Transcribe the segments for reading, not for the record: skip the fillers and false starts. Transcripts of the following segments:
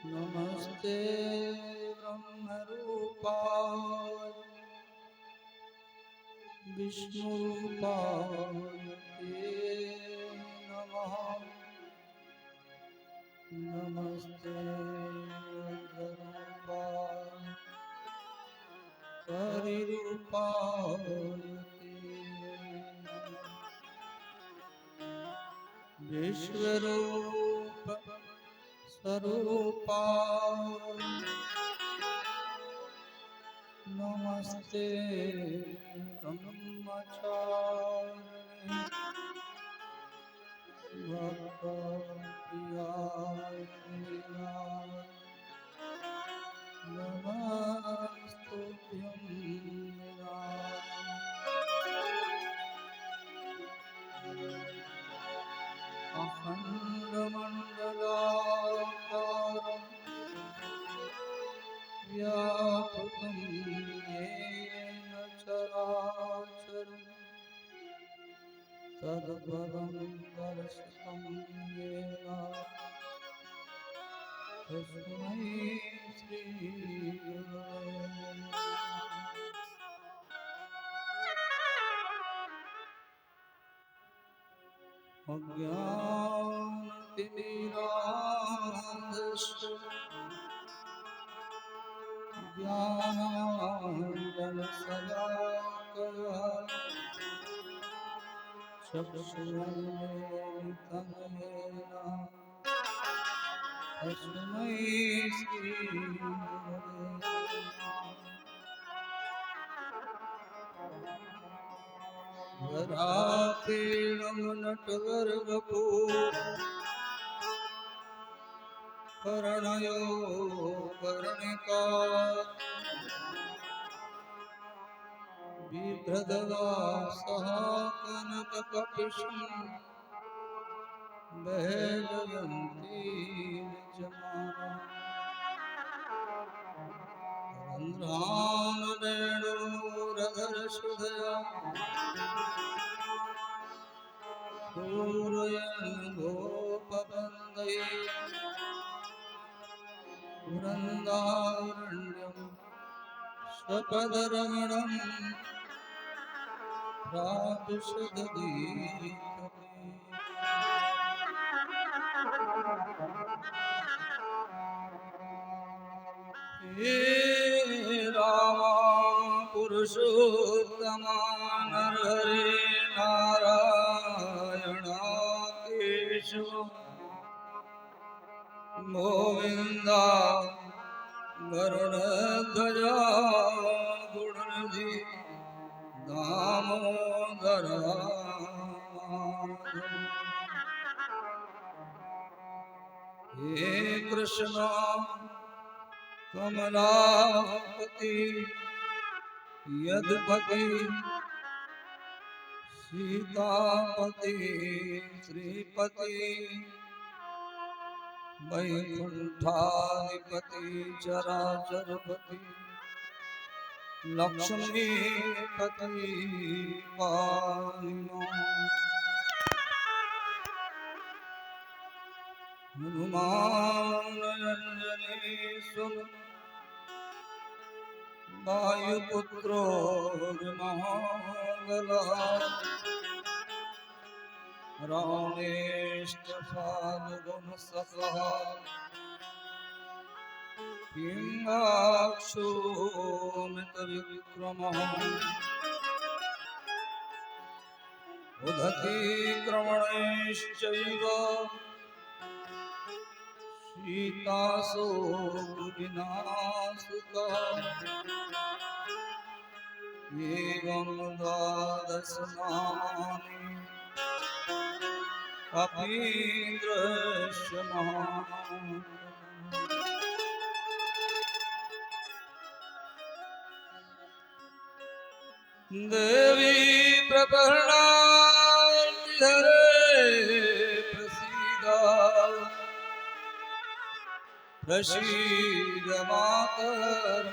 नमस्ते ब्रह्मरूपाय विष्णुरूपाय ते नमः। नमस्ते रुद्ररूपाय हरिरूपाय ते नमः। विश्वरूप स्वरूपाय नमस्ते ब्रह्मचारिणे भक्तप्रियाय देवाय नमस्तुभ्यं अखण्डमण्डलाकारं व्यापकं येन चराचरं तत्पदं दर्शितं येन तस्मै श्रीगुरवे अज्ञानतिमिरान्धस्य ज्ञानाञ्जनशलाकया चक्षुरुन्मीलितं येन तस्मै श्रीगुरवे वरापीडं नटवरवपुः कर्णयो कर्णिका बिभ्रदवासः कनककपिशं वैजयन्ती जमाना रन्ध्रानवेणुरधरसुधया सूरयन् गोपवन्दै वृन्दारण्यं स्वपदरमणं प्राविशदधीतमे। हे राम पुरुषोत्तमा नरहरे नारायण केशव गोविंदा गरुड़ध्वजा गुणनिधि दामोदरा। हे कृष्ण कमलापति यदुपति सीतापति श्रीपति वैकुंठाधिपति चराचरपति लक्ष्मीपति पालिनो। हनुमान अंजनी सुन वायुपुत्रो महाबलः रामेष्टभानुगुणसखः पिङ्गाक्षो मितविक्रमः उदती क्रमणैश्चैव सीतासो विनाशुकः एवं द्वादश नामानि अपि दृश्यमानानि। देवी प्रपन्नार्तिहरे प्रसीद प्रसीद मातर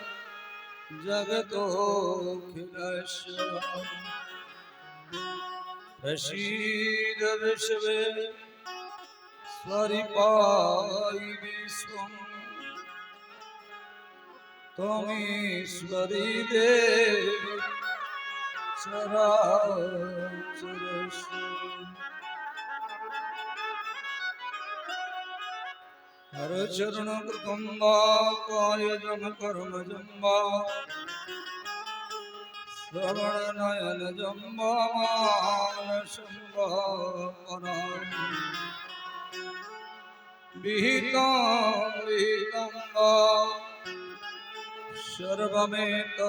जगतोऽखिलस्य प्रसीद विश्वे स्वरिपाय विश्वम् त्वमीश्वरी देवी चराचरषु हर चरण कृतंबा कायजम कर्मजं वा श्रवण नयन जम्बा मानसं वा विहितं वा सर्वमेतत्क्षमस्व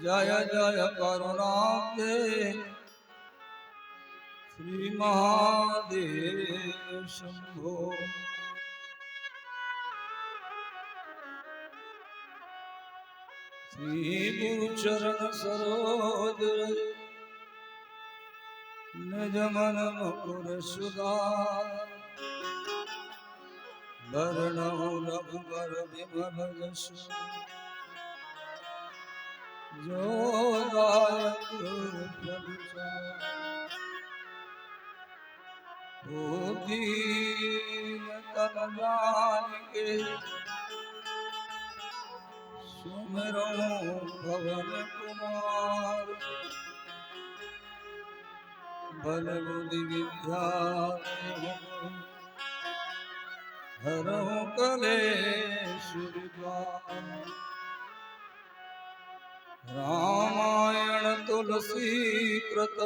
जय जय करुणाब्धे श्री महादेव शंभो श्री गुरुचरण सरोज रज निज मन मुकुर सुधार वरणौ रघुवर विमल जसु जो दायक प्रभु ओ दीन तन जानिके सुमिरो भवन कुमार बल बुद्धि विद्या हरहु कलेश विद्वान रामायण तुलसी कृत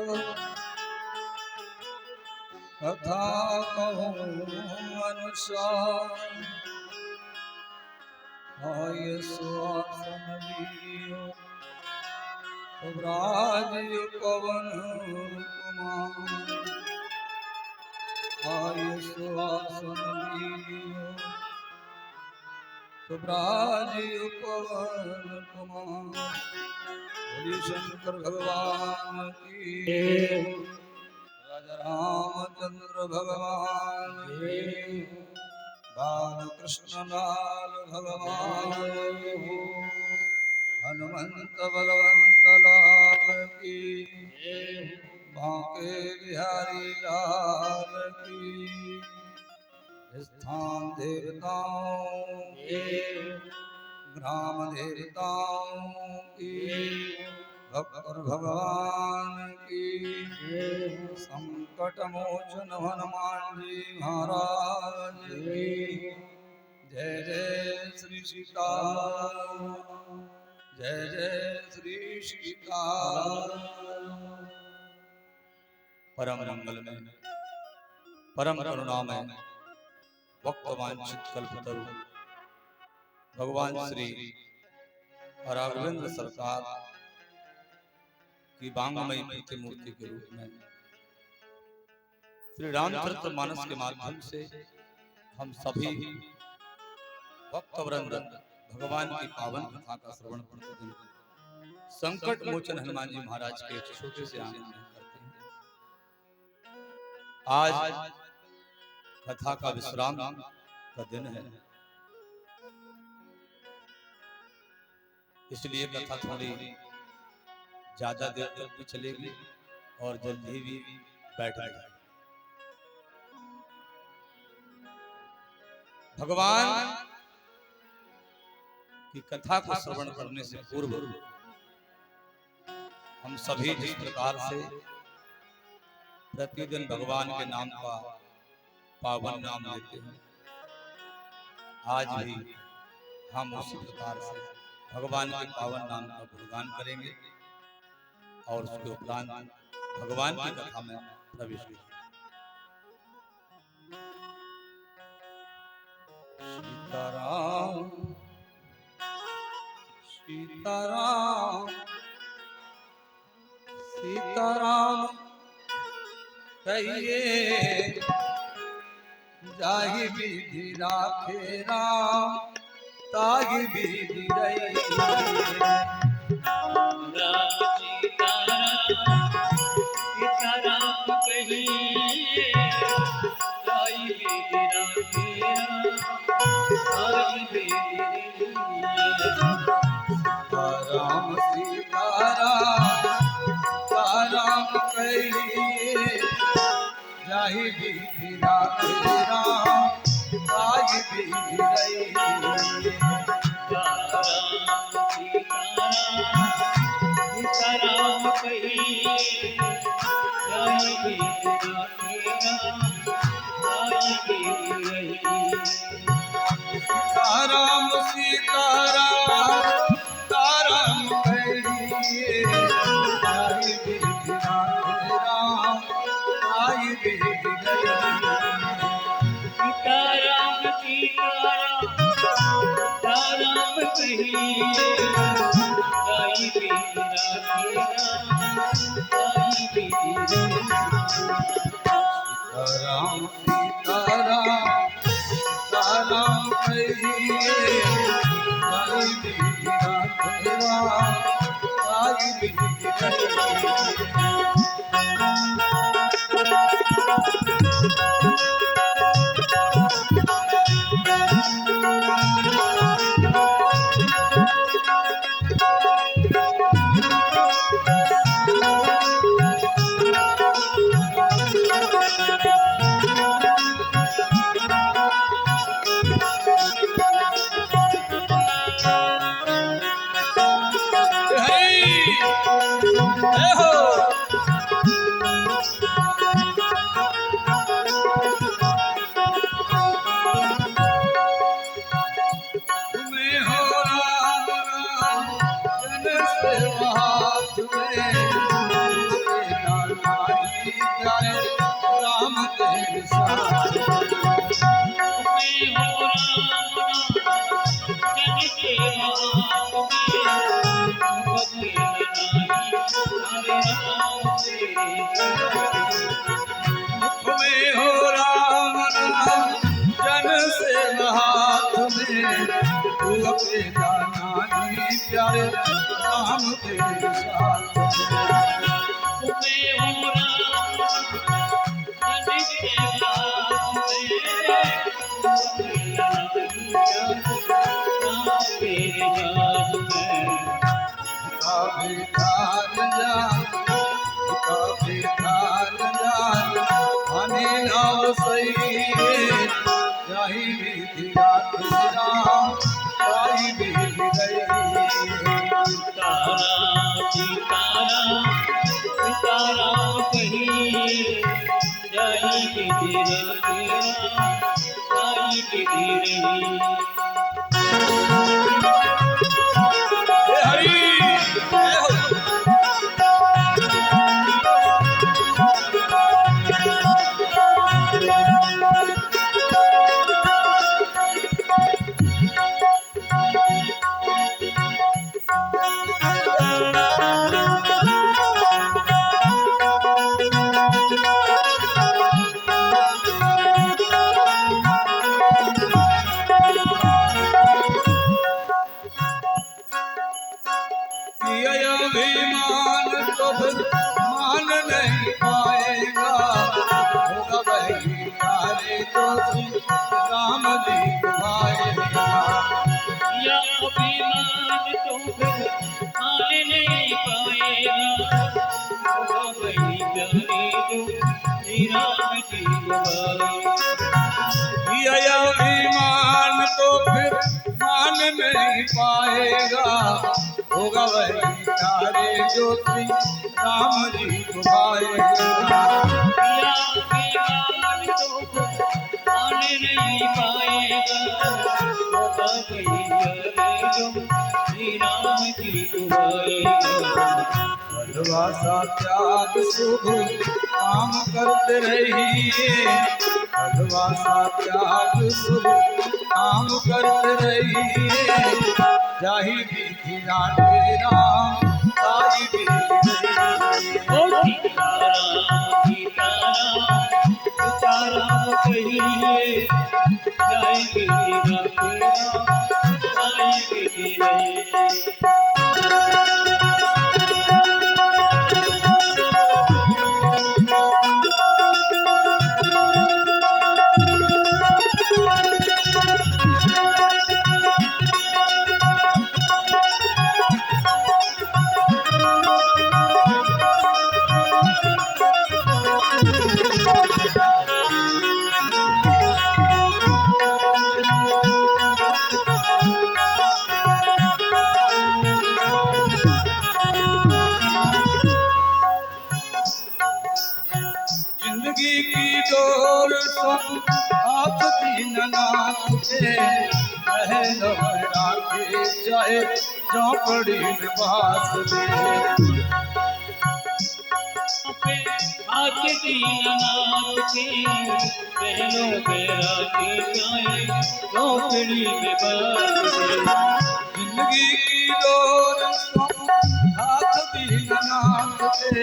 कथा कहूँ अनुसार आय सुआसन लियो राज पवन कुमार आय सुआसन लियो राज पवन कुमार हरि शंकर भगवान की राजा रामचंद्र भगवान की बालकृष्ण लाल भगवान हनुमंत बलवंत लाल की बांके बिहारी लाल की स्थान देवताओं ग्राम देवताओं की भक्त भगवान की संकट मोचन हनुमान जी महाराज की जय जय श्री सीता जय जय श्री सीता। परम मंगल में परम करुणा में वक्त वांछित कल्पतरु भगवान श्री राघवेंद्र सरकार की बांगमयी प्रतिमूर्ति के रूप में श्री रामचरित्र मानस के माध्यम से हम सभी भक्तवृंद भगवान की पावन कथा का श्रवण प्रतिदिन संकट मोचन हनुमान जी महाराज के एक छोटे से आंगन में करते हैं। आज कथा का विश्राम का दिन है, इसलिए कथा थोड़ी ज्यादा देर तक भी चलेगी और जल्दी भी बैठ जाएगी। भगवान की कथा को श्रवण करने से पूर्व हम सभी जिस प्रकार से प्रतिदिन भगवान के नाम का पावन नाम लेते हैं, आज भी हम उसी प्रकार से भगवान के पावन नाम का गुणगान करेंगे और उसके उपरांत भगवान की कथा में प्रवेश करेंगे। सीताराम सीताराम सीताराम कहिए जाहि विधि राखे राम ताहि विधि रही। सीताराम कहिए जाहि विधि राखे ताहि विधि रही। राम सीताराम सीताराम कहिए जाहि विधि राखे राम आई भी रही सीताराम कहिए जाई बेरा तेरा आई बेरी सीताराम सीताराम सीताराम कहिए आई भी राम आई भी रही सीताराम सीताराम सीताराम कहिए जाई बेरा तेरा आई बेरी राम सीताराम सीताराम कहिए आई भी राम आई भी रही प्यारे राम तेरे साथ काफी ठान जा काफी ठान जा हनी नाव सही जाही भी राम आई भी गई सीताराम कहिए जाई बेरा तेरा आई बेरी हरी अभिमान तो फिर मान नहीं पाएगा होगा वही प्यारे तो राम जी भाएगा या अभिमान तो फिर मान नहीं पाएगा होगा वही प्यारे तो श्री राम जी यह अभिमान तो फिर मान नहीं पाएगा होगा वही प्यारे ज्योति राम जी को भाएगा या अभिमान तो मान नहीं पाएगा होगा वही प्यारे तो श्री राम जी भलवासा त्याग शुभ काम करते रहिए भलवासा त्याग शुभ काम करते रहिए जाही विधि राधे राम आई भी सीताराम कहिए जय गिरी हाथ दीननाथ के महलों में राखे चाहे झोपड़ी में बास दे हाथ दीननाथ के महलों में राखे चाहे झोपड़ी में बास दे जिंदगी की डोर हाथ दीननाथ के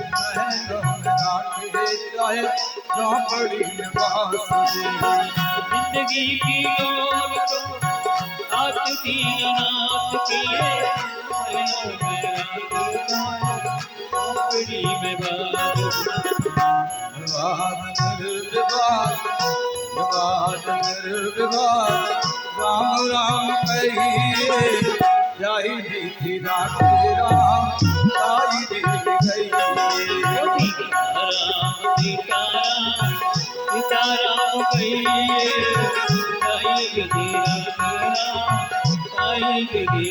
महलों में राखे चाहे झोपड़ी में बास दे जिंदगी की डोर को हाथ दीननाथ के महलों में राखे झोपड़ी में बास राम राम कहिए जाई बीती राधे राम आई बीत गई सीताराम कहिए आई विधि आई विधि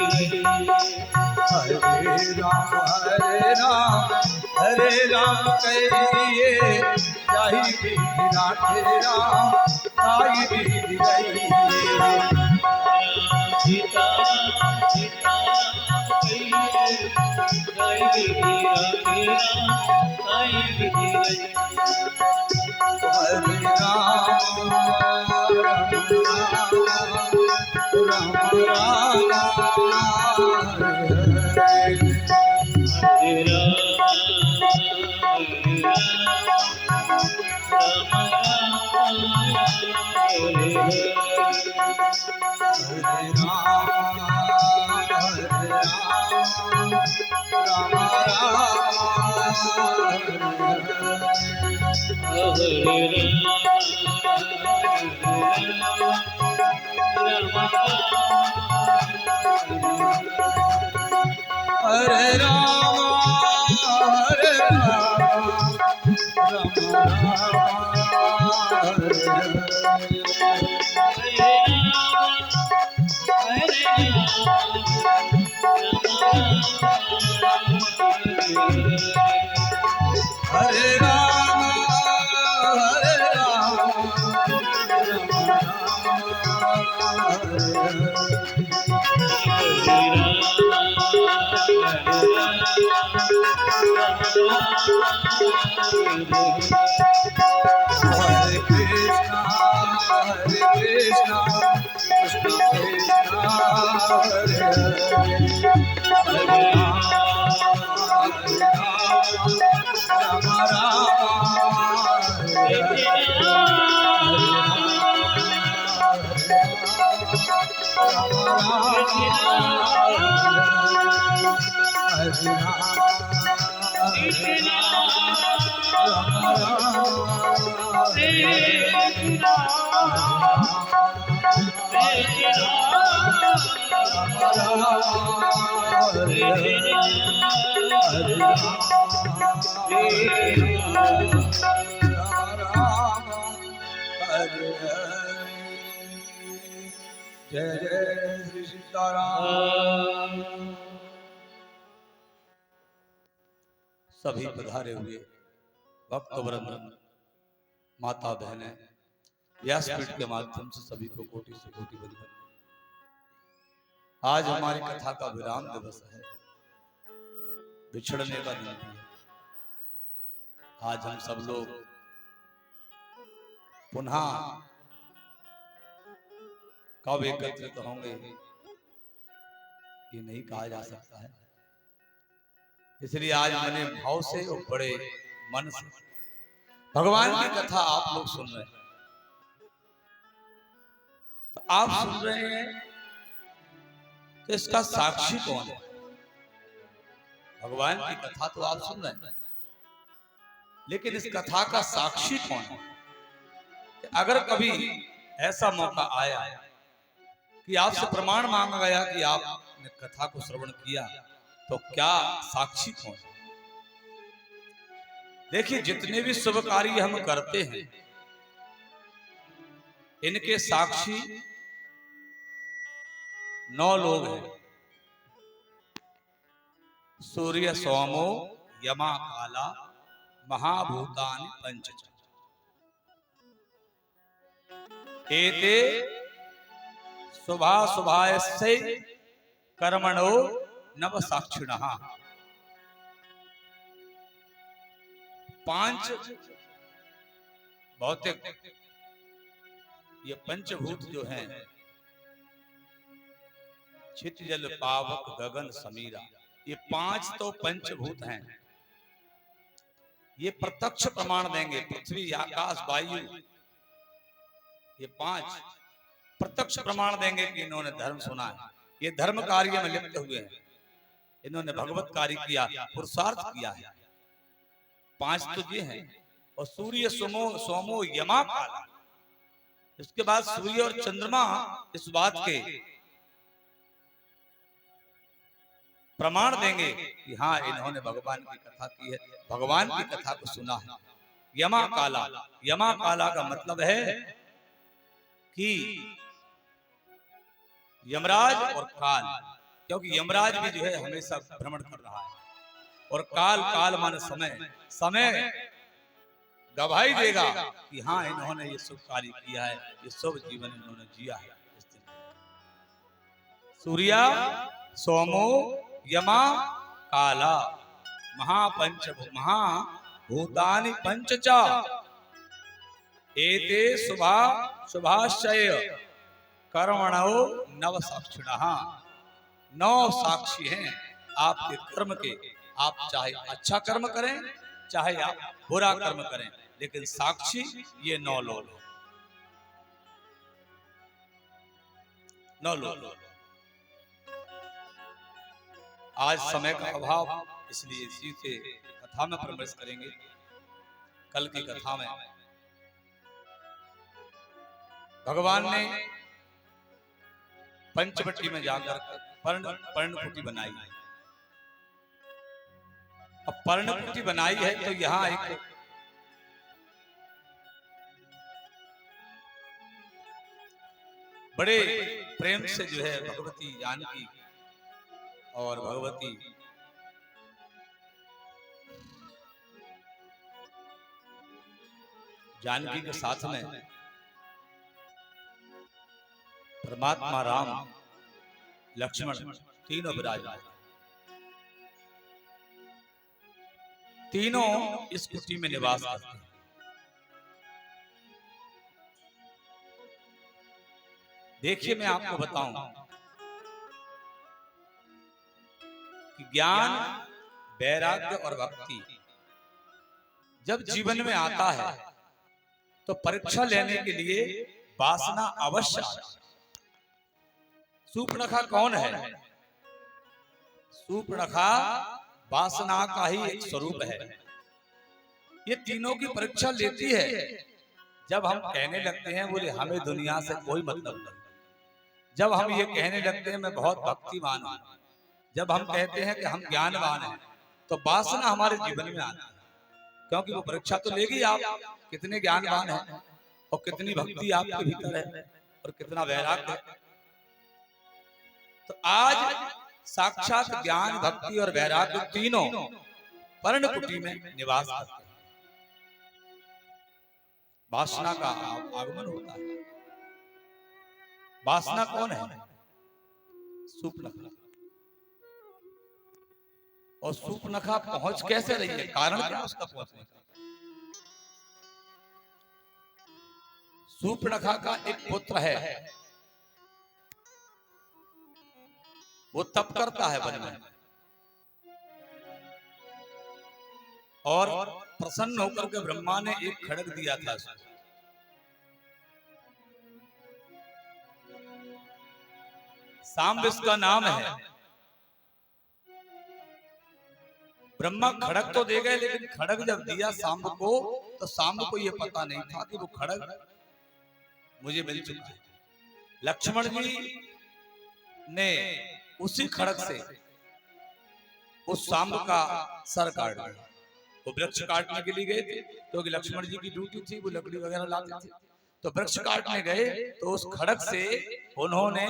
हरे राम कहिए जाई बीती राधे राम आई बीत गई सीताराम कहिए आई विधि आई विधि हरे राम राम राम हरे राम हरे Ram Hare Krishna, Krishna Krishna, Hare Hare, Hare Rama, Rama, जय जय श्री सीताराम। सभी पधारे हुए भक्त वृंद, माता बहनें, व्यासपीठ के माध्यम से सभी को कोटि से कोटि वंदन। आज हमारी कथा का विराम दिवस है, बिछड़ने का दिन है। आज हम सब लोग पुनः कब एकत्रित होंगे ये नहीं कहा जा सकता है, इसलिए आज मैंने भाव से और बड़े मन से भगवान की कथा आप लोग सुन रहे हैं। तो आप सुन रहे हैं तो इसका साक्षी कौन है? भगवान की कथा तो आप सुन रहे हैं, लेकिन इस कथा का साक्षी कौन है? अगर कभी ऐसा मौका आया कि आपसे प्रमाण मांगा गया कि आपने कथा को श्रवण किया, तो क्या साक्षी कौन है? देखिए, जितने भी शुभ कार्य हम करते हैं इनके साक्षी 9 लोग हैं। सूर्य, सोमो, यमा, काला, महाभूतानि पंच। एते शुभाशुभायस्य कर्मणो नव साक्षिणः। 5 भौतिक, ये पंचभूत जो हैं, छित जल पावक गगन समीरा, ये 5 तो पंचभूत हैं। ये प्रत्यक्ष प्रमाण देंगे, पृथ्वी आकाश वायु, ये 5 प्रत्यक्ष प्रमाण देंगे कि इन्होंने धर्म सुना है, ये धर्म कार्य में लिप्त हुए हैं, इन्होंने भगवत कार्य किया, पुरुषार्थ किया है। 5 तो ये हैं। और सूर्य सोमो यमा काला, इसके बाद सूर्य और चंद्रमा इस बात के प्रमाण देंगे कि हाँ, इन्होंने भगवान की कथा की है, भगवान की कथा को सुना है। यमा काला, यमा काला का मतलब है कि यमराज और काल, क्योंकि यमराज भी जो है हमेशा भ्रमण कर रहा है, और काल, काल माने समय, समय गवाही देगा कि हाँ, इन्होंने ये शुभ कार्य किया है, ये शुभ जीवन इन्होंने जिया है। सूर्या सोमो यमा काला महाभूतानि पंचचा एते शुभाशय कर्मणो नव साक्षिणः। 9 साक्षी हैं आपके कर्म के। आप चाहे अच्छा कर्म करें, चाहे आप बुरा कर्म करें, लेकिन साक्षी ये 9 लोग, 9 लोग। आज समय का अभाव, इसलिए इसी से कथा में प्रवेश करेंगे। कल की कथा में भगवान ने पंचवटी में जाकर पर्णकुटी बनाई। अब पर्णकुटी बनाई है तो यहाँ एक बड़े प्रेम से जो है भगवती जानकी और भगवती जानकी के साथ में परमात्मा राम लक्ष्मण तीनों विराजमान, तीनों इस कुटी में निवास करते हैं। देखिए, मैं आपको बताऊं कि ज्ञान, वैराग्य और भक्ति जब जीवन में आता है तो परीक्षा लेने के लिए वासना अवश्य आता है। शूर्पणखा कौन है? शूर्पणखा वासना का ही एक स्वरूप है। ये तीनों की परीक्षा लेती है। जब हम कहने लगते हैं बोले हमें दुनिया से कोई मतलब नहीं, जब हम ये कहने लगते हैं मैं बहुत भक्तिमान हूं, जब हम कहते हैं कि हम ज्ञानवान हैं, तो वासना हमारे जीवन में आती है। क्योंकि वो परीक्षा तो लेगी आप कितने ज्ञानवान हैं और कितनी भक्ति आपके भीतर है और कितना वैराग्य है। तो आज साक्षात ज्ञान, भक्ति और वैराग्य तीनों पर्णकुटी में निवास करते हैं। वासना का आगमन होता है। वासना कौन है? शूर्पणखा। और शूर्पणखा पहुंच कैसे रही है? कारण क्या उसका पहुंचने का? शूर्पणखा का एक पुत्र है, वो तप करता है वन में और प्रसन्न होकर के ब्रह्मा ने एक खड्ग दिया था उसको। सांब इसका नाम है। ब्रह्मा खड्ग तो दे गए, लेकिन खड्ग जब दिया सांब को तो सांब को यह पता नहीं था कि वो खड्ग मुझे मिल चुका है। लक्ष्मण जी ने उसी खड्ग से उस सांब का सर काट दिया। वो वृक्ष काटने के लिए गए थे, क्योंकि लक्ष्मण जी की ड्यूटी थी, वो लकड़ी वगैरह लाते थे। तो वृक्ष काटने गए तो उस खड्ग से उन्होंने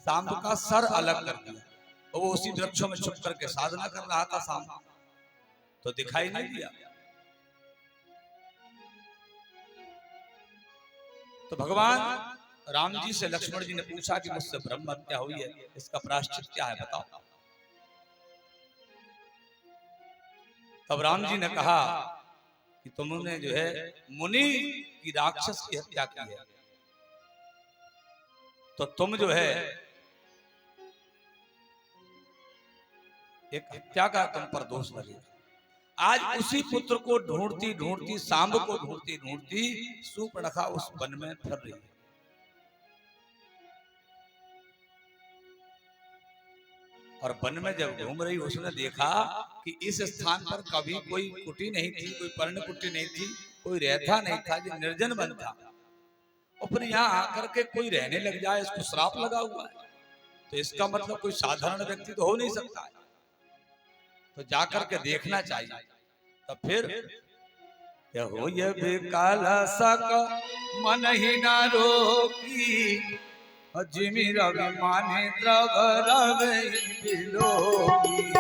सांब का सर अलग कर दिया। और वो उसी वृक्षों में छुप करके साधना कर रहा था सांब, तो दिखाई नहीं दिया। तो भगवान राम जी से लक्ष्मण जी ने पूछा कि मुझसे ब्रह्म हत्या हुई है, इसका प्रायश्चित क्या है बताओ। तब राम जी ने कहा कि तुमने जो है मुनि की राक्षस की हत्या की है, तो तुम जो है एक हत्या का तुम पर दोष लगेगा। आज उसी पुत्र को ढूंढती ढूंढती, सांब को ढूंढती ढूंढती सूर्पणखा उस वन में फिर रही है। और वन में जब घूम रही उसने देखा कि इस स्थान पर कभी कोई कुटी नहीं थी, कोई पर्ण कुटी नहीं थी, कोई रहता नहीं था, जो निर्जन वन था। और फिर यहाँ आकर के कोई रहने लग जाए, इसको श्राप लगा हुआ है, तो इसका मतलब कोई साधारण व्यक्ति तो हो नहीं सकता है, तो जाकर के देखना चाहिए। तो फिर हो ये बेकाल सक मन ही न रोकी, जिमि रवि माने द्रव रवि बिलोगी।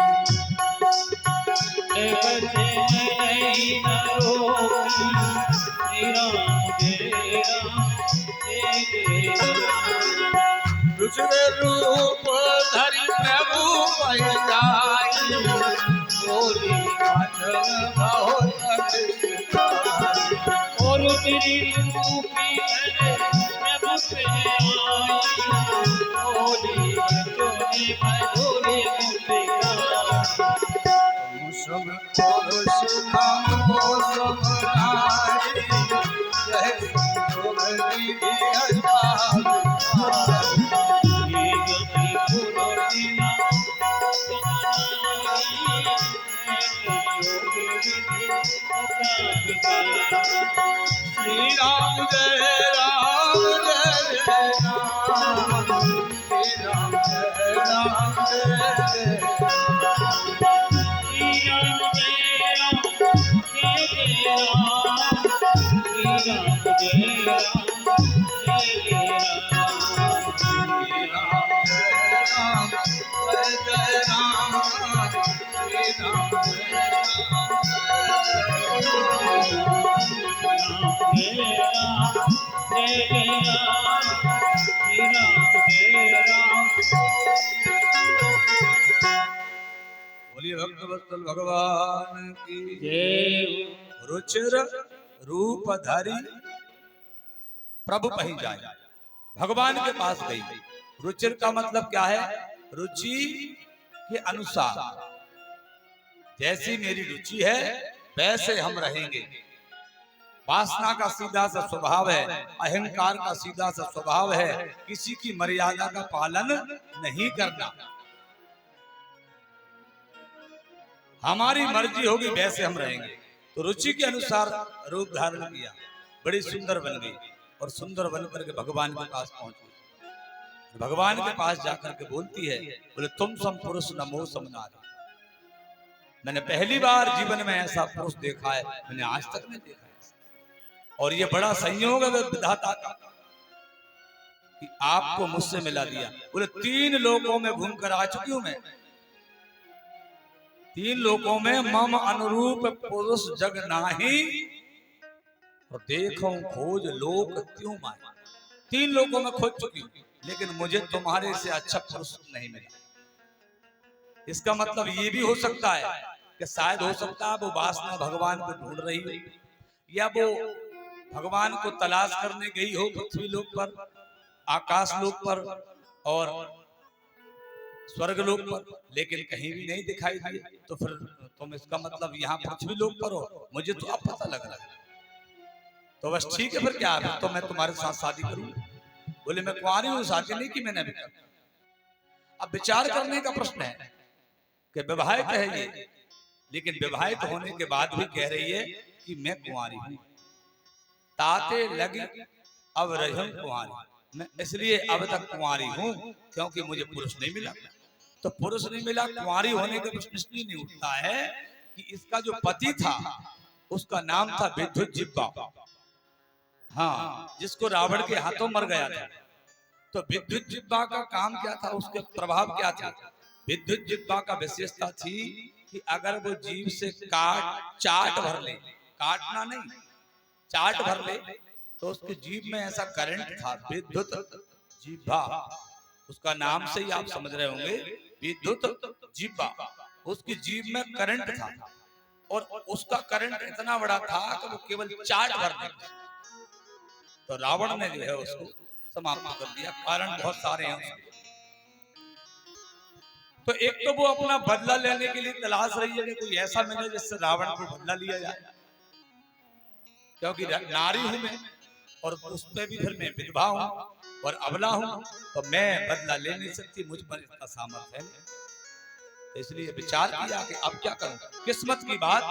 रुचि रूप धरि प्रभु पै जाई, बोली अचल बहुत और तेरी रूपी प्रभु पे आई, बोली चोरी मधुरी सब पुरुष नाम को समाई, जय जोगरी अजान श्री राम जय राम जय जय राम, श्री राम जय राम जय बोलिए भक्तवत्सल भगवान की जय। रुचिर रूप धरी प्रभु पही जाए, भगवान के पास गई। रुचिर का मतलब क्या है? रुचि के अनुसार, जैसी मेरी रुचि है वैसे हम रहेंगे। वासना का सीधा सा स्वभाव है, अहंकार का सीधा सा स्वभाव है, किसी की मर्यादा का पालन नहीं करना। हमारी मर्जी होगी वैसे हम रहेंगे। तो रुचि के अनुसार रूप धारण किया, बड़ी सुंदर बन गई और सुंदर बन करके भगवान के पास पहुंच गई। भगवान के पास जाकर के बोलती है, बोले तुम सम पुरुष नमो सम नारी। मैंने पहली बार जीवन में ऐसा पुरुष देखा है, मैंने आज तक नहीं देखा है। और ये बड़ा संयोग है विधाता का कि आपको मुझसे मिला दिया। बोले 3 लोकों में घूम कर आ चुकी हूं मैं, 3 लोकों में मम अनुरूप पुरुष जग नाही, और देखो खोज लोक क्यों माए। 3 लोकों में खोज चुकी हूं, लेकिन मुझे तुम्हारे से अच्छा पुरुष नहीं मिला। इसका मतलब ये भी हो सकता है कि शायद हो सकता है वो वासना भगवान को ढूंढ रही हो, या वो भगवान को तलाश करने गई हो पृथ्वी लोक पर, आकाश लोक पर और स्वर्ग लोक पर, लेकिन कहीं भी नहीं दिखाई दिए। तो फिर तुम इसका मतलब यहाँ पृथ्वी लोक पर हो, मुझे तो अब पता लग रहा है। तो बस ठीक है, फिर क्या है, तो मैं तुम्हारे साथ शादी करूंगा। बोले मैं कुंवारी हूँ, शादी नहीं की मैंने अभी तक। अब विचार करने का प्रश्न है कि विवाहित है ये, लेकिन विवाहित होने के बाद भी कह रही है कि मैं कुंवारी हूँ। ताते लगी अब रही कुंवारी, मैं इसलिए अब तक कुंवारी हूँ क्योंकि मुझे पुरुष नहीं मिला। तो पुरुष नहीं मिला, कुंवारी होने का प्रश्न इसलिए नहीं उठता है कि इसका जो पति था उसका नाम था विद्युज्जिह्वा, हाँ, जिसको रावण के हाथों मर गया था। तो विद्युज्जिह्वा का काम क्या था, उसके प्रभाव क्या था? विद्युज्जिह्वा का विशेषता थी कि अगर वो जीव से चाट भर ले, काटना नहीं, चाट भर ले, तो उसकी जीभ में ऐसा करंट था, विद्युत जीभा, उसका नाम से ही आप समझ रहे होंगे, विद्युत जीभा। उसकी जीभ में करंट था और उसका करंट इतना बड़ा था कि वो केवल चाट भर देता। तो रावण ने जो है उसको समाप्त कर दिया। कारण बहुत सारे हैं उसके। तो एक तो वो अपना बदला लेने के लिए तलाश रही है कि कोई ऐसा मिले जिससे रावण को बदला लिया जाए, क्योंकि नारी हूं मैं और उस पे भी फिर मैं विधवा हूं और अबला हूं, तो मैं बदला ले नहीं सकती, मुझ पर इतना सामर्थ्य है नहीं। तो इसलिए विचार किया कि अब क्या करूं। किस्मत की बात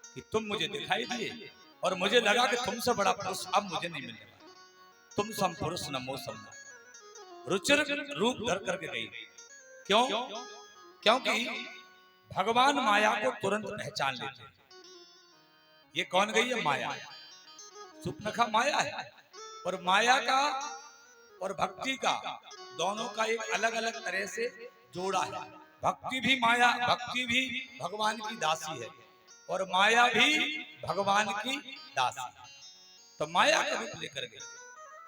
कि तुम मुझे दिखाई दिए और मुझे लगा कि तुमसे बड़ा पुरुष अब मुझे नहीं मिलने वाला। तुम सम पुरुष नमो सम, रुचिर रूप धर करके गई। क्यों? क्योंकि भगवान माया को तुरंत पहचान लेते हैं। ये कौन गई है? माया। सुप्नखा माया है। और माया का और भक्ति का दोनों का एक अलग अलग तरह से जोड़ा है। भक्ति भी माया, भक्ति भी भगवान की दासी है और माया भी भगवान की दासी है। तो माया का रूप लेकर गई,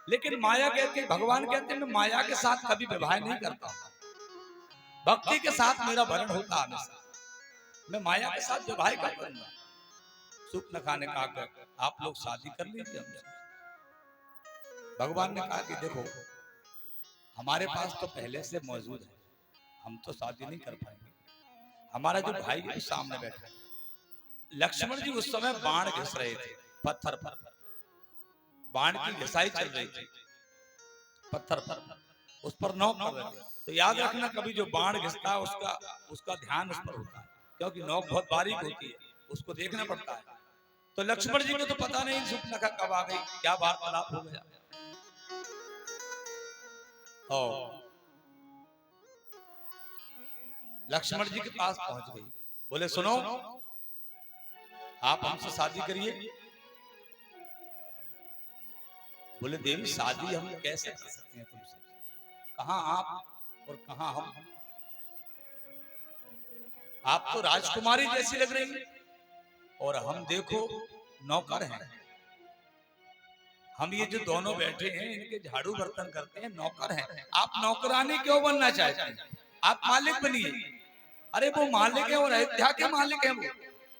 लेकिन माया कहती है, भगवान कहते हैं मैं माया के साथ कभी विवाह नहीं करता, भक्ति के साथ मेरा वर्ण होता हमेशा, मैं माया के साथ विवाह कर करूंगा। सुप्नखा ने कहा आप लोग शादी कर लीजिए हमसे। भगवान ने कहा कि देखो हमारे पास तो पहले से मौजूद है, हम तो शादी नहीं कर पाएंगे। हमारा जो भाई है सामने बैठा है, लक्ष्मण जी उस समय बाण घिस रहे थे पत्थर पर, बाण की घिसाई चल रही थी पत्थर पर, उस पर नोक कर रहे थे। तो याद रखना कभी जो बाण घिसता है उसका ध्यान उस पर होता है, क्योंकि नोक बहुत बारीक होती है, उसको देखना पड़ता है। तो लक्ष्मण जी को तो पता नहीं सुप्नखा कब आ गई, क्या वार्तालाप हो गया। लक्ष्मण जी के पास पहुंच गई, बोले सुनो आप हमसे शादी करिए। बोले देवी शादी हम कैसे कर सकते हैं तुमसे, कहां आप और कहां हम, आप तो राजकुमारी जैसी लग रही है और हम देखो नौकर हैं। हम ये जो दोनों बैठे हैं इनके झाड़ू बर्तन करते हैं, नौकर हैं। आप नौकरानी क्यों बनना चाहते हैं? आप मालिक बनिए। अरे वो मालिक है और अयोध्या के मालिक है वो,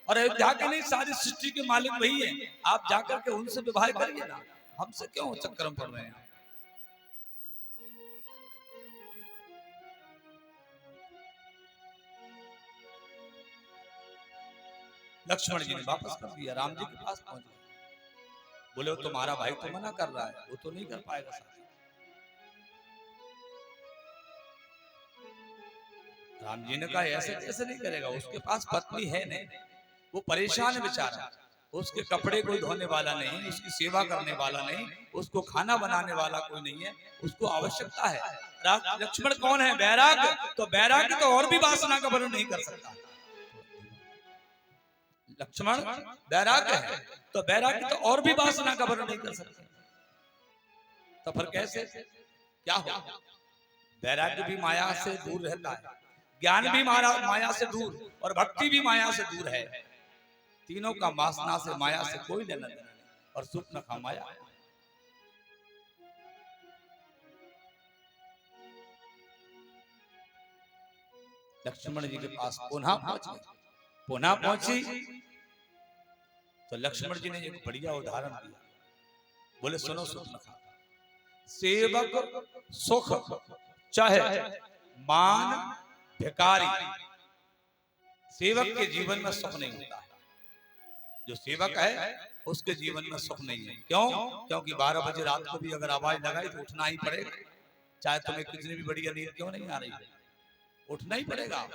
और अयोध्या के नहीं सारी सृष्टि के मालिक वही है। आप जाकर के उनसे विवाह करिए ना, हमसे क्यों चक्कर में पड़ रहे हैं। लक्ष्मण जी ने वापस कर दिया, राम जी के पास पहुंच गए। बोले वो तुम्हारा भाई तो मना कर रहा है, वो तो नहीं कर पाएगा शादी। राम जी ने कहा ऐसे कैसे नहीं करेगा, उसके पास पत्नी है नहीं, वो परेशान है बेचारा, उसके कपड़े कोई धोने वाला नहीं, उसकी सेवा करने वाला नहीं, उसको खाना बनाने वाला कोई नहीं है, उसको आवश्यकता है। लक्ष्मण कौन है? बैराग। तो बैराग तो और भी वासना का वर्ण नहीं कर सकता। लक्ष्मण बैराग है तो बैराग तो और भी वासना का वर्ण नहीं कर सकते। तो फिर कैसे क्या हो? बैराग्य भी माया से दूर रहता है, ज्ञान भी माया से दूर और भक्ति भी माया से दूर है। तीनों का वासना से माया से कोई लेना देना नहीं। और सुप्नखा माया। लक्ष्मण जी के पास पुनः पहुंची तो लक्ष्मण जी ने एक बढ़िया उदाहरण दिया। बोले सुनो सुप्नखा, सेवक सुख चाहे मान भिखारी, सेवक के जीवन में सुख नहीं होता है। जो सेवक है उसके जीवन में सुख नहीं है। क्यों? क्योंकि 12 बजे रात को भी अगर आवाज लगाई तो उठना ही पड़ेगा, चाहे तुम्हें कितनी भी बढ़िया नींद क्यों नहीं आ रही है, उठना ही पड़ेगा।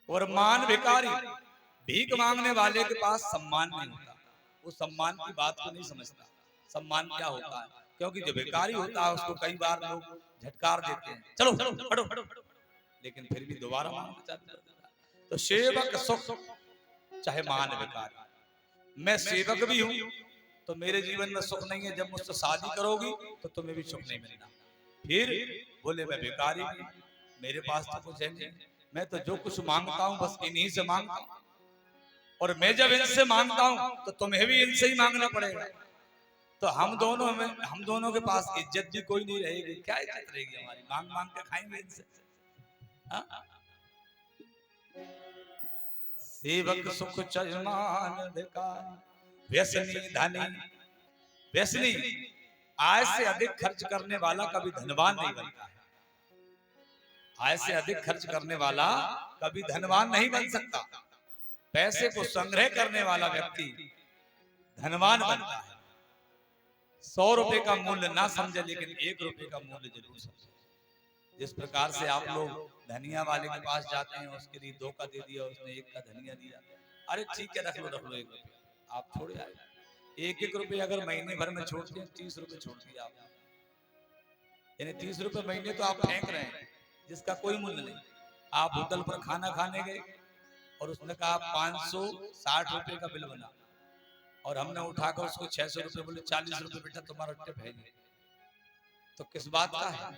और मान भिखारी, भीख मांगने वाले के पास सम्मान नहीं होता, वो सम्मान की बात को नहीं समझता। सम्मान क्या होता है? क्योंकि जो भिखारी होता है उसको कई बार लोग झटकार देते हैं, चलो हटो, लेकिन फिर भी दोबारा मांगना चाहता है। तो सेवक सुख चाहे मान भिखारी, मैं सेवक भी हूं तो मेरे जीवन में सुख नहीं है। जब मुझसे शादी करोगी तो तुम्हें भी सुख नहीं मिलना। फिर बोले मैं भिखारी भी, मेरे पास तो कुछ है नहीं, मैं तो जो कुछ मांगता हूं बस इन्हीं से मांगता हूं। और मैं जब इनसे मांगता हूं तो तुम्हें भी इनसे ही मांगना पड़ेगा। तो हम दोनों के पास इज्जत भी कोई नहीं रहेगी। क्या इज्जत रहेगी हमारी? मांग मांग के खाएंगे इनसे। हाँ? सेवक सुख चजमान भिखारी व्यसनी धनी। व्यसनी, आय से अधिक खर्च करने वाला कभी धनवान नहीं बनता है। आय से अधिक खर्च करने वाला कभी धनवान नहीं बन सकता। पैसे को संग्रह करने वाला व्यक्ति धनवान बनता है। 100 रुपए का मूल्य ना समझे, लेकिन 1 रुपए का मूल्य जरूर समझे। जिस प्रकार से आप लोग धनिया वाले के पास जाते हैं, उसके लिए 2 का दे दिया, उसने 1 का धनिया दिया। अरे ठीक है, रख लो 1 रुपया। आप थोड़े आए 1-1 रुपये अगर महीने भर में छोड़ते हैं, 30 रुपए छोड़ दिया आपने, यानी 30 रुपए महीने तो आप फेंक रहे हैं, जिसका कोई मूल्य नहीं। आप होटल पर खाना खाने गए और उसने कहा 560 रुपए का बिल बना, और हमने उठाकर उसको 600 रुपए बोले, 40 रुपए बेटा तुम्हारा टिप है। तो किस बात का है?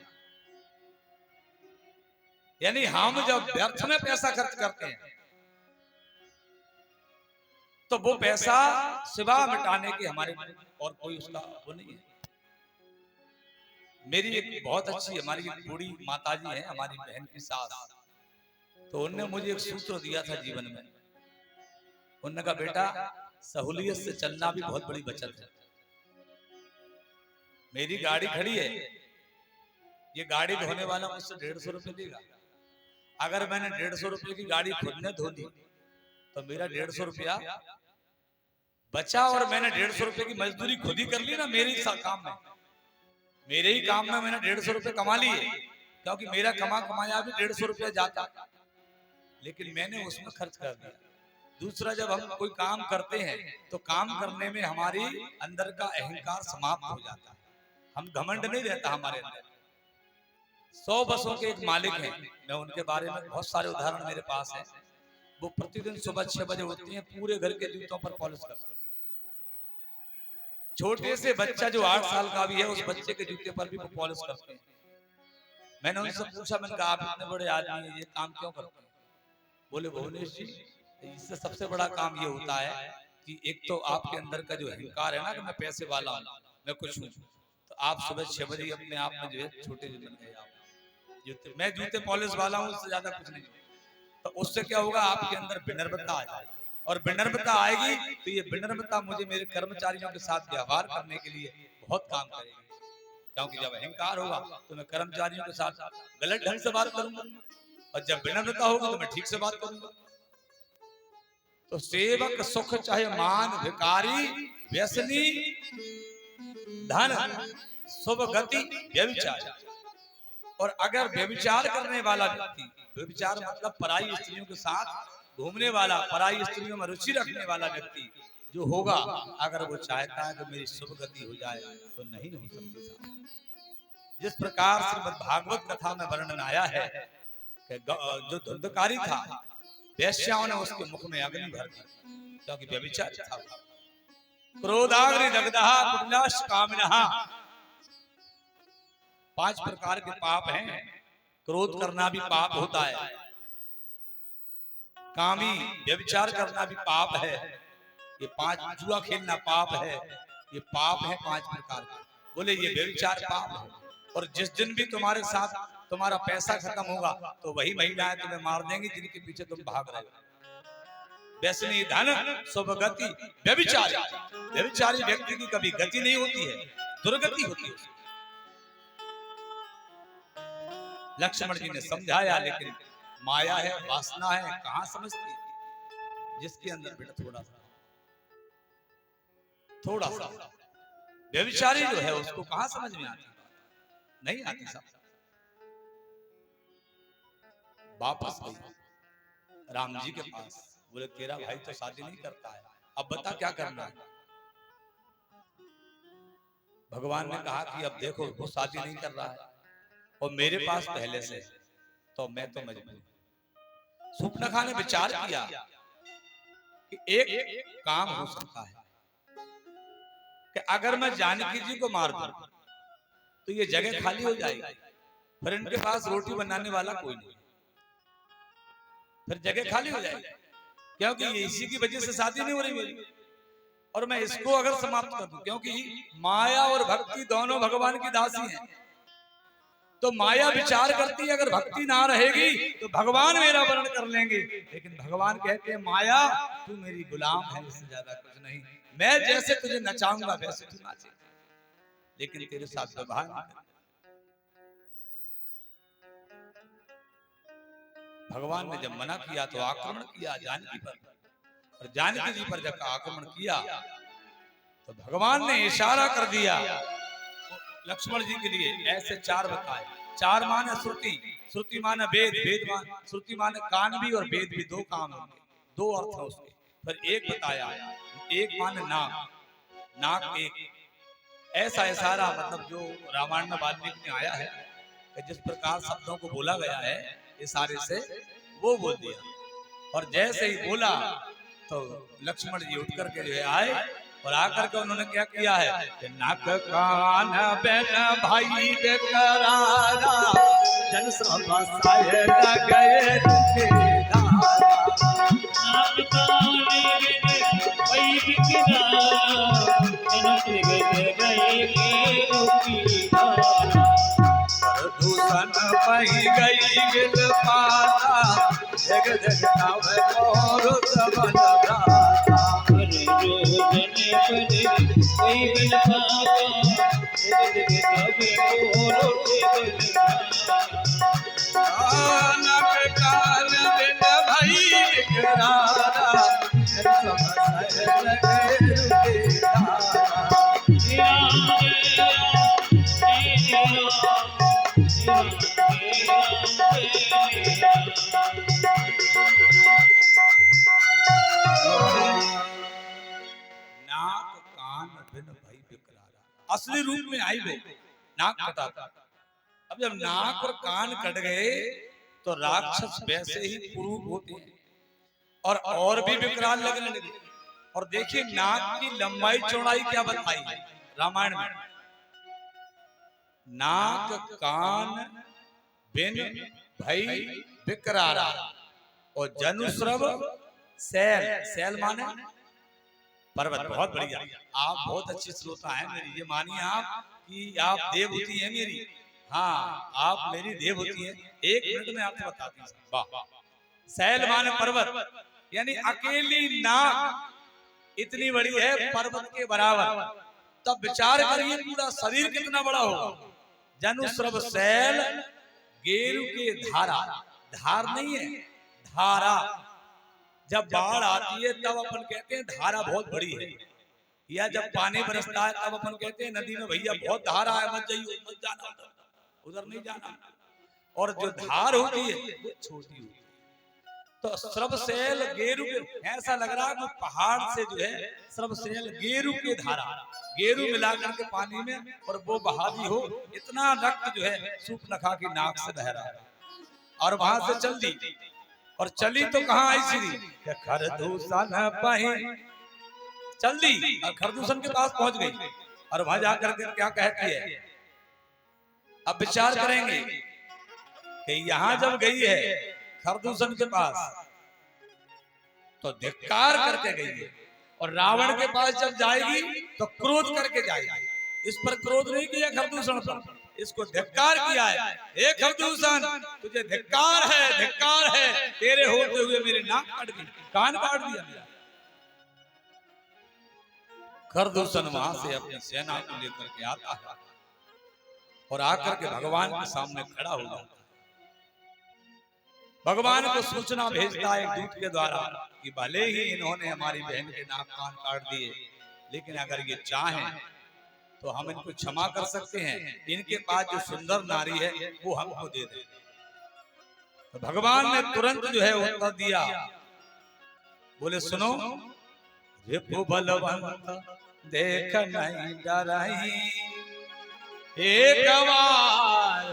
यानी हम जब व्यर्थ में पैसा खर्च करते हैं तो वो पैसा सिवा मिटाने के हमारे और कोई उसका वो नहीं है। मेरी एक बहुत अच्छी हमारी एक बूढ़ी माताजी है, हमारी बहन की सास, तो उन्होंने मुझे एक सूत्र दिया था जीवन में। उन्होंने कहा बेटा, सहूलियत से चलना भी बहुत बड़ी बचत है। मेरी गाड़ी खड़ी है, ये गाड़ी धोने वाला मुझसे 150 रुपए लेगा। अगर मैंने 150 रुपए की गाड़ी खुद ने धो दी तो मेरा 150 रुपया बचा, और मैंने 150 रुपए की मजदूरी खुद ही कर ली ना। मेरे ही काम में मैंने 150 रुपए कमा लिए, क्योंकि मेरा कमाया भी 150 रुपया जाता, लेकिन मैंने उसमें खर्च कर दिया। दूसरा, जब हम कोई काम करते हैं तो काम करने में हमारी अंदर का अहंकार समाप्त हो जाता है। हम घमंड नहीं रहता हमारे अंदर। 100 बसों के एक मालिक हैं, मैं उनके बारे में बहुत सारे उदाहरण मेरे पास हैं। वो प्रतिदिन सुबह 6 बजे उठती हैं, पूरे घर के जूतों पर पॉलिश करते हैं। छोटे से बच्चा जो 8 साल का भी है, उस बच्चे के जूते पर भी वो पॉलिश करते हैं। मैंने उनसे पूछा, मैंने कहा आप इतने बड़े आदमी हैं, ये काम क्यों करते हैं? बोले भुवनेश जी, इससे सबसे बड़ा काम ये होता है कि एक तो आपके अंदर का जो अहंकार है ना कि मैं पैसे वाला हूँ, मैं कुछ हूँ, तो आप सुबह 6 बजे अपने आप में जो है छोटे बन गए। आप मैं जूते पॉलिश वाला हूँ, उससे ज्यादा कुछ नहीं। तो उससे क्या होगा, आपके अंदर विनम्रता आ जाएगी, और विनम्रता आएगी तो ये विनम्रता मुझे मेरे कर्मचारियों के साथ व्यवहार करने के लिए बहुत काम करेगी। क्योंकि जब अहंकार होगा तो मैं कर्मचारियों के साथ गलत ढंग से बात करूंगा, और जब विनम्रता होगी तो मैं ठीक से बात करूंगा। तो सेवक सुख चाहे मान भिखारी व्यसनी धन शुभ गति व्यभिचार। और अगर व्यभिचार करने वाला व्यक्ति, व्यभिचार मतलब पराई स्त्रियों के साथ घूमने वाला, पराई स्त्रियों में रुचि रखने वाला व्यक्ति जो होगा, अगर वो चाहता है कि मेरी शुभ गति हो जाए तो नहीं हो सकती। जिस प्रकार श्रीमद् भागवत कथा में वर्णन आया है कि जो धुंधकारी था, वेश्याओं ने उसके मुख में अग्नि भर दी, क्योंकि व्यभिचार था। क्रोधाग्नि दग्धः कुटिलाश्च कामिनः। 5 प्रकार के पाप हैं। क्रोध करना भी पाप होता है, कामी व्यभिचार करना भी पाप है, ये 5 जुआ खेलना पाप है, ये पाप है 5 प्रकार के। बोले ये व्यभिचार पाप है। और जिस दिन भी तुम्हारे साथ तुम्हारा पैसा खत्म होगा तो वही महिलाएं तुम्हें मार देंगी जिनके पीछे तुम भाग रहे हो। व्यसनी धन शुभ गति व्यभिचारी। व्यभिचारी व्यक्ति की कभी गति नहीं होती है, दुर्गति होती है। लक्ष्मण जी ने समझाया, लेकिन माया है, वासना है, कहां समझती है। जिसके अंदर बेटा थोड़ा सा व्यभिचारी जो है उसको कहां समझ में आती, नहीं आती। सब वापस गई राम जी के पास, बोले तेरा भाई तो शादी नहीं करता है, अब बता क्या करना है। भगवान ने कहा कि अब देखो वो शादी नहीं कर रहा है और मेरे पास पहले से, तो मैं तो मजबूर। सुपनखा ने विचार किया कि एक काम हो सकता है कि अगर मैं जानकी जी को मार दूं तो ये जगह खाली हो जाएगी, फिर इनके पास रोटी बनाने वाला कोई नहीं, फिर जगह खाली हो जाएगी। क्योंकि इसी की वजह से शादी नहीं हो रही मेरी। और मैं इसको अगर समाप्त कर दूं, क्योंकि माया और भक्ति दोनों भगवान की दासी हैं, तो माया विचार करती है अगर भक्ति ना रहेगी तो भगवान मेरा वर्ण कर लेंगे, लेकिन भगवान कहते हैं माया तू मेरी गुलाम है, इससे ज्यादा कुछ नहीं। मैं जैसे तुझे नचाऊंगा वैसे तू नाचे, लेकिन तेरे साथ व्यवहार नहीं करूंगा। भगवान ने जब मना किया तो आक्रमण किया जानकी पर, और जानकी जी पर जब आक्रमण किया तो भगवान ने इशारा कर दिया लक्ष्मण जी के लिए, ऐसे चार बताए। चार माने श्रुति, श्रुति माने वेद, वेद माने श्रुति माने कान भी और वेद भी, दो काम होंगे, दो अर्थ है उसके। फिर एक बताया, एक माने नाक, नाक एक, ऐसा इशारा मतलब जो रामायण में वाल्मीकि ने आया है कि जिस प्रकार शब्दों को बोला गया है इशारे से वो बोल दिया। और जैसे ही बोला तो लक्ष्मण जी उठ करके जो है आए, और आकर के उन्होंने क्या किया है कि नाक कान बेन भाई बेकरारा जन सभाए गए रुकेदारा। नाक कान बेन भाई बेकरारा जन गए रुकेदारा। प्रदूषण पही गई गिल पाता जग जगतावे और सबन दाता। नाक कान बिन भई बेकरारा जन सभाए गए नाक कान बिन भई बेकरारा। असली रूप में आई वो नाक कटा। अब जब नाक और कान कट गए तो राक्षस वैसे ही कुरूप होते हैं और भी विकराल लगने लगे। और देखिए नाक की लंबाई चौड़ाई क्या बताई रामायण में, नाक कान बिन भई विकरारा और जनुश्रव सैल, सैल माने पर्वत। बहुत बढ़िया, आप बहुत अच्छे श्रोता हैं मेरी, ये मानिए आप कि आप देवहूति हैं मेरी। हाँ आप मेरी देवहूति हैं। एक मिनट में आपको बताती हूँ। वाह, सैल माने पर्वत, यानी अकेली नाक इतनी बड़ी है पर्वत के बराबर। तब विचार करिए पूरा शरीर कितना बड़ा होगा। जनुश्रव सैल गेरु के धारा, धार नहीं है धारा। जब बाढ़ आती है तब अपन कहते हैं धारा बहुत बड़ी है, या जब पानी बरसता है तब अपन कहते हैं नदी में भैया बहुत धारा है, मत जाइए, मत जाना, उधर नहीं जाना। और जो धार होती है वो छोटी होती है। तो श्रवसेल गेरु के, ऐसा लग रहा है पहाड़ से जो है श्रवसेल गेरु के धारा, गेरु मिलाकर के पानी में और वो बहावी हो, इतना रक्त जो है सूर्पनखा की नाक से बह रहा है। और वहां से चल दी, और चली तो कहाँ आई सीधी खरदूषण पही, चल दी और खरदूषण के पास पहुंच गई। और वहां जाकर के क्या कहती है, अब विचार करेंगे कि यहां जब गई है खरदूषण के पास तो धिक्कार करके गई है, और रावण के पास जब जाएगी तो क्रोध करके जाएगी। इस पर क्रोध नहीं किया खरदूषण पर, इसको धिक्कार किया है। हे खरदूषण तुझे धिक्कार है, तेरे होते हुए मेरी नाक कट गई, कान काट दिया मेरा। खरदूषण वहां से अपनी सेना को लेकर के आता है और आकर के भगवान के सामने खड़ा हो जाता है। भगवान को सूचना भेजता है एक दूत के द्वारा कि भले ही इन्होंने हमारी बहन के नाक कान काट दिए, लेकिन अगर ये चाहें तो हम इनको क्षमा कर सकते हैं, इनके पास जो सुंदर नारी है वो हमको दे दे। तो भगवान ने तुरंत जो है उत्तर दिया, बोले सुनो रिपु बलवंत देख नहीं डराई, एक बार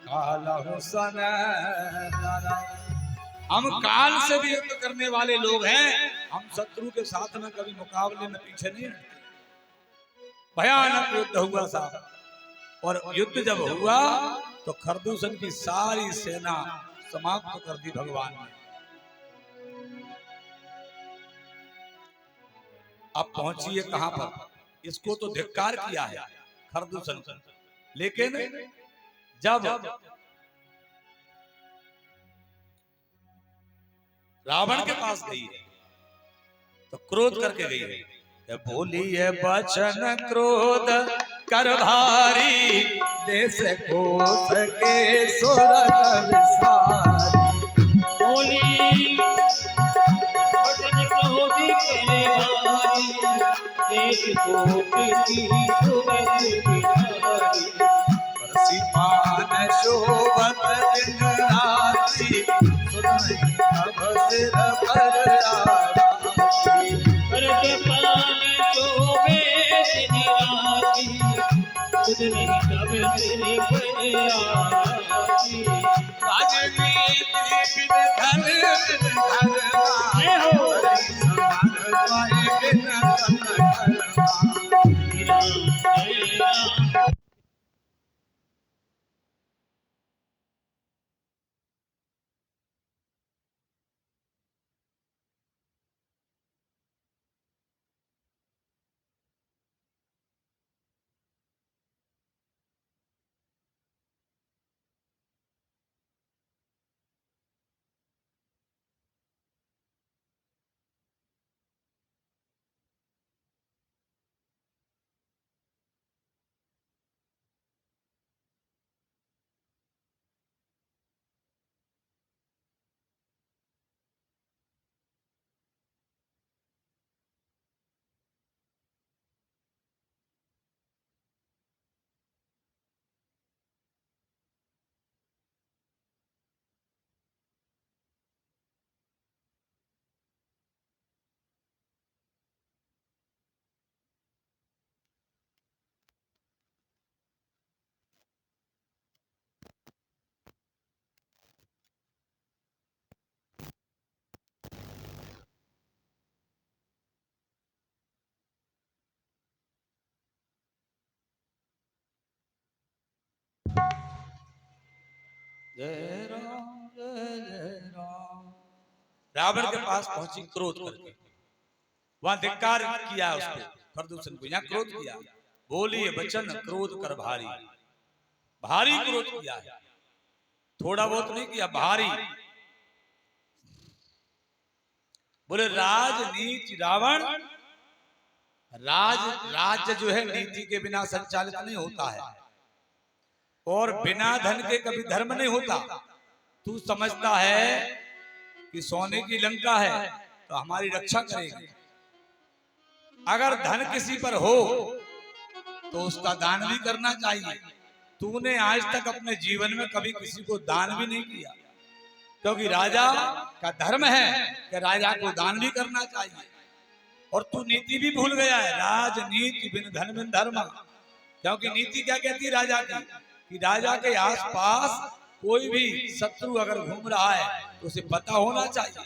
काल सन हम काल से भी युद्ध करने वाले लोग हैं, हम शत्रु के साथ में कभी मुकाबले में पीछे नहीं हटते। भयानक युद्ध हुआ साहब, और युद्ध जब हुआ तो खरदूषण की सारी सेना समाप्त कर दी भगवान ने। अब पहुंची है कहां पर, इसको तो धिक्कार किया है खरदूषण, लेकिन जब रावण के पास गई है तो क्रोध करके गई है, बोली है बचन क्रोध कर भारी, देश को सके सुरत विसारी। बोली बचन क्रोध करे भारी, देश को की सुरत विसारी। बरसी पान शोभत दिन रात्रि, सुन अब सिर पर आराती। करत पान शोभे दिन राति, सुन अब सिर पर आराती। राजनीति बिन धन बिन धर्मा, बड़ी समान पाए बिन धन धर्मा। जय राम जय जय राम। रावण के पास पहुंची क्रोध करके, वहां धिक्कार किया उसको, प्रदूषण को, यहाँ क्रोध किया। बोली बचन क्रोध कर भारी, भारी क्रोध किया है, थोड़ा बहुत नहीं किया, भारी। बोले राजनीति रावण, राज्य जो है नीति के बिना संचालित नहीं होता है, और बिना धन के कभी धर्म नहीं होता। तू समझता है कि सोने की लंका है तो हमारी रक्षा करेगी, अगर धन किसी पर हो तो उसका दान भी करना चाहिए। तूने आज तक अपने जीवन में कभी किसी को दान भी नहीं किया, क्योंकि राजा का धर्म है कि राजा को दान भी करना चाहिए। और तू नीति भी भूल गया है, राजनीति बिन धन बिन धर्म। क्योंकि नीति क्या कहती है राजा की, कि राजा के आसपास कोई भी शत्रु अगर घूम रहा है तो उसे पता होना चाहिए।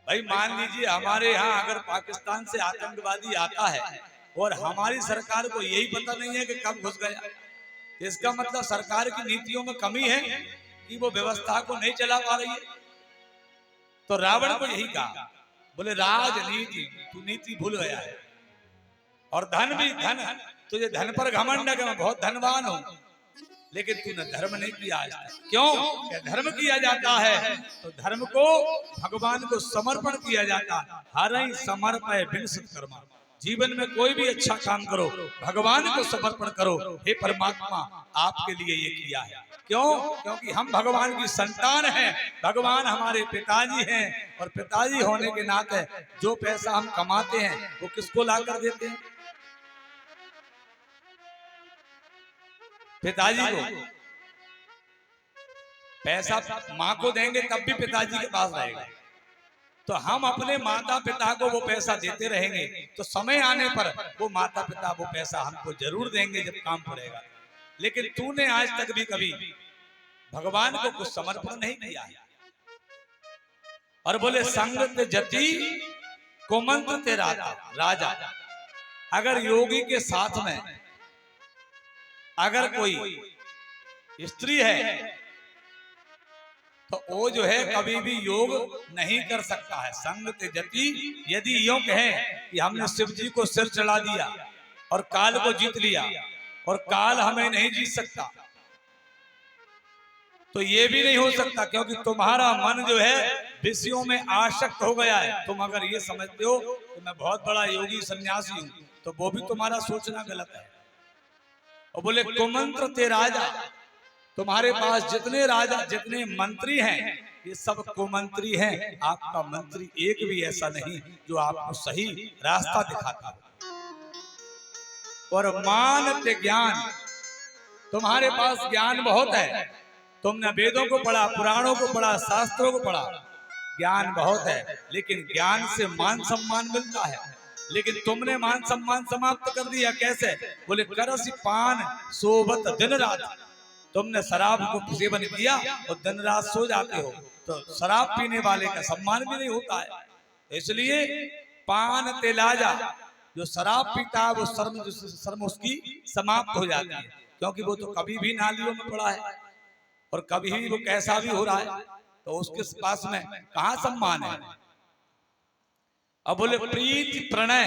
भाई मान लीजिए हमारे यहाँ अगर पाकिस्तान से आतंकवादी आता है और हमारी सरकार को यही पता नहीं है कि कब घुस गया, तो इसका मतलब सरकार की नीतियों में कमी है कि वो व्यवस्था को नहीं चला पा रही है। तो रावण को यही कहा, बोले राजनीति, तू नीति भूल गया है। और धन भी धन, तुझे धन पर घमंड है कि मैं बहुत धनवान हूं, लेकिन तूने धर्म नहीं किया आज तक। क्यों? धर्म किया जाता है तो धर्म को भगवान को समर्पण किया जाता है। हर ही समर्पय विंसित कर्मा। जीवन में कोई भी अच्छा काम करो, भगवान को समर्पण करो। हे परमात्मा, आपके लिए ये किया है। क्यों? क्योंकि हम भगवान की संतान हैं, भगवान हमारे पिताजी हैं, और पिताजी होने के नाते जो पैसा हम कमाते हैं वो किसको ला कर देते हैं? पिताजी को। पैसा माँ को देंगे तब भी पिताजी के पास रहेगा। तो हम अपने माता पिता को वो पैसा देते रहेंगे तो समय आने पर वो माता पिता वो पैसा हमको जरूर देंगे जब काम पड़ेगा। लेकिन तूने आज तक भी कभी भगवान को कुछ समर्पण नहीं किया है। और बोले संगत जति कुमंत्र तेरा राजा। अगर योगी के साथ में अगर कोई स्त्री है तो वो जो है कभी भी योग नहीं कर सकता है। संग त्यजति, यदि यूं कहें कि हमने शिव जी को सिर चढ़ा दिया और काल को जीत लिया और काल हमें नहीं जीत सकता, तो ये भी नहीं हो सकता, क्योंकि तुम्हारा मन जो है विषयों में आसक्त हो गया है। तुम अगर ये समझते हो कि मैं बहुत बड़ा योगी सन्यासी हूं, तो वो भी तुम्हारा सोचना गलत है। और बोले कुमंत्र ते राजा, तुम्हारे पास जितने राजा जितने मंत्री हैं ये सब कुमंत्री हैं। आपका मंत्री एक भी ऐसा नहीं जो आपको सही रास्ता दिखाता हो। और मानते ज्ञान, तुम्हारे पास ज्ञान बहुत है, तुमने वेदों को पढ़ा, पुराणों को पढ़ा, शास्त्रों को पढ़ा, ज्ञान बहुत है, लेकिन ज्ञान से मान सम्मान मिलता है। लेकिन तुमने मान सम्मान समाप्त कर दिया। कैसे? बोले करसी पान सोबत दिन रात। तुमने शराब को सेवन किया और दिन रात सो जाते हो, तो शराब पीने वाले का सम्मान भी नहीं होता है। इसलिए पान तेलाजा, जो शराब पीता है वो शर्म उसकी समाप्त हो जाती है, क्योंकि वो तो कभी भी नालियों में पड़ा है और कभी भी वो कैसा भी हो रहा है, तो उसके पास में कहां सम्मान है। अब बोले प्रीति प्रणय,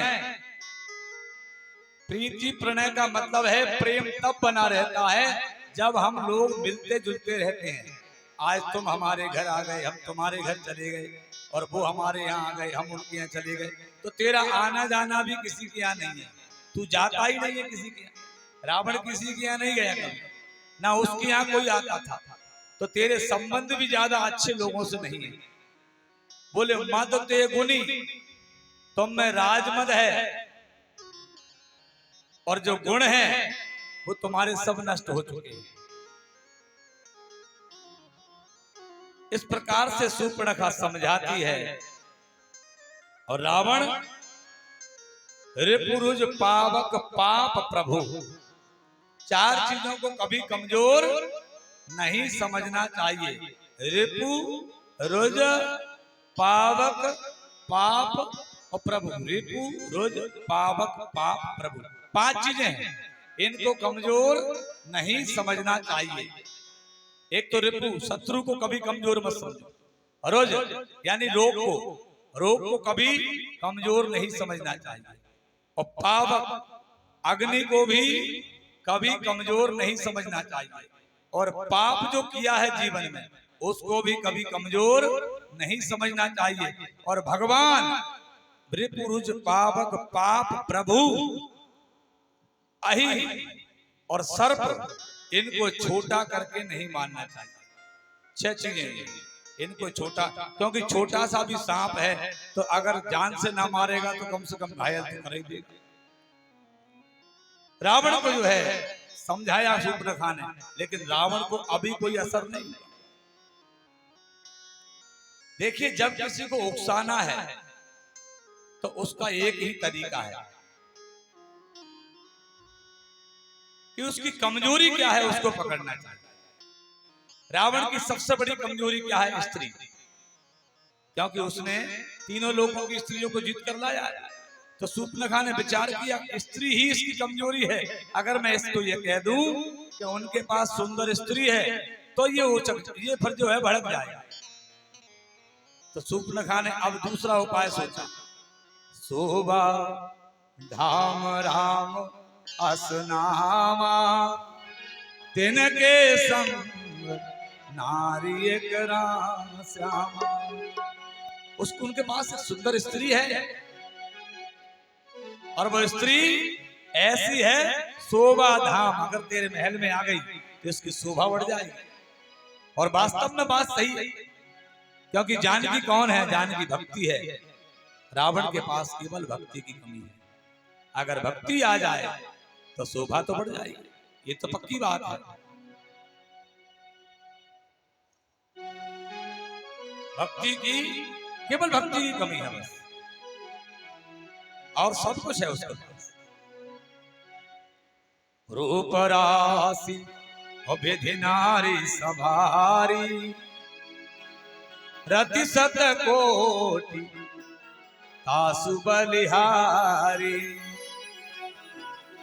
प्रीति प्रणय का मतलब है प्रेम तब बना रहता है जब हम लोग मिलते जुलते रहते हैं। आज तुम हमारे घर आ गए, हम तुम्हारे घर चले गए, और वो हमारे यहाँ आ गए, हम उनके यहाँ चले गए, तो तेरा आना जाना भी किसी के यहाँ नहीं है, तू जाता ही नहीं है किसी के यहाँ। रावण किसी के यहाँ नहीं गया कभी, ना उसके यहाँ कोई आता था, तो तेरे संबंध भी ज्यादा अच्छे लोगों से नहीं है। बोले मद ते गुनी, तुम में राजमद है और जो गुण है वो तुम्हारे सब नष्ट हो चुके हैं। इस प्रकार से शूर्पणखा समझाती है। और रावण रिपुरुज पावक पाप प्रभु, चार चीजों को कभी कमजोर नहीं समझना चाहिए। रिपु रुज पावक पाप और प्रभु। रिपु रुज पावक पाप प्रभु, पांच चीजें हैं, इनको कमजोर नहीं समझना चाहिए। एक तो रिपु, शत्रु को कभी कमजोर मत समझो। रुज यानी रोग को कभी कमजोर नहीं समझना चाहिए। और पावक, अग्नि को भी कभी कमजोर नहीं समझना चाहिए। और पाप जो किया है जीवन में उसको भी कभी कमजोर नहीं समझना चाहिए। और भगवान रिपुरुज पावक पाप प्रभु अहि और सर्प, इनको छोटा करके नहीं मानना चाहिए। छह चीजें, इनको छोटा, क्योंकि छोटा सा भी सांप है तो अगर जान से ना मारेगा तो कम से कम घायल तो कर ही देगा। रावण को जो है समझाया शूर्पणखा ने, लेकिन रावण को अभी कोई असर नहीं हुआ। देखिए, जब किसी को उकसाना है तो उसका एक ही तरीका है कि उसकी कमजोरी क्या है उसको पकड़ना चाहिए। रावण की सबसे बड़ी कमजोरी क्या है? स्त्री, क्योंकि उसने तीनों लोगों की स्त्रियों को जीत कर लाया। तो शूर्पणखा ने विचार किया स्त्री ही इसकी कमजोरी है। अगर मैं इसको ये कह दूं कि उनके पास सुंदर स्त्री है तो ये फिर जो है भड़क जाएगा। तो शूर्पणखा ने अब दूसरा उपाय सोचा। शोभा धाम राम असनामा, तिनके संग नारी एक राम श्यामा। उसको उनके पास एक सुंदर स्त्री है और वो स्त्री ऐसी है शोभा धाम, अगर तेरे महल में आ गई तो इसकी शोभा बढ़ जाएगी। और वास्तव में बात सही है, क्योंकि जानकी कौन है? जानकी भक्ति है। रावण के पास केवल भक्ति की कमी है। अगर भक्ति आ जाए तो शोभा तो बढ़ जाएगी, ये तो पक्की बात है। भक्ति की, केवल भक्ति की कमी है बस, और सब कुछ है उसके पास। रूप राशि और विधि नारी सवारी, रति सत कोटि तासु बलिहारी।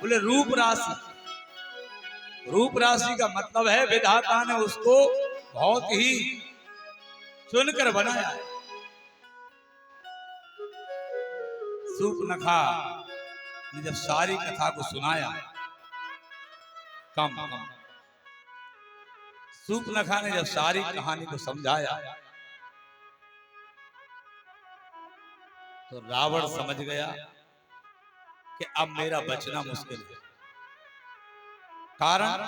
बोले रूप राशि, रूप राशि का मतलब है विधाता ने उसको बहुत ही चुनकर बनाया है। सूर्पनखा ने जब सारी कथा को सुनाया, कम सूर्पनखा ने जब सारी कहानी को समझाया तो रावण समझ गया कि अब मेरा बचना मुश्किल है। कारण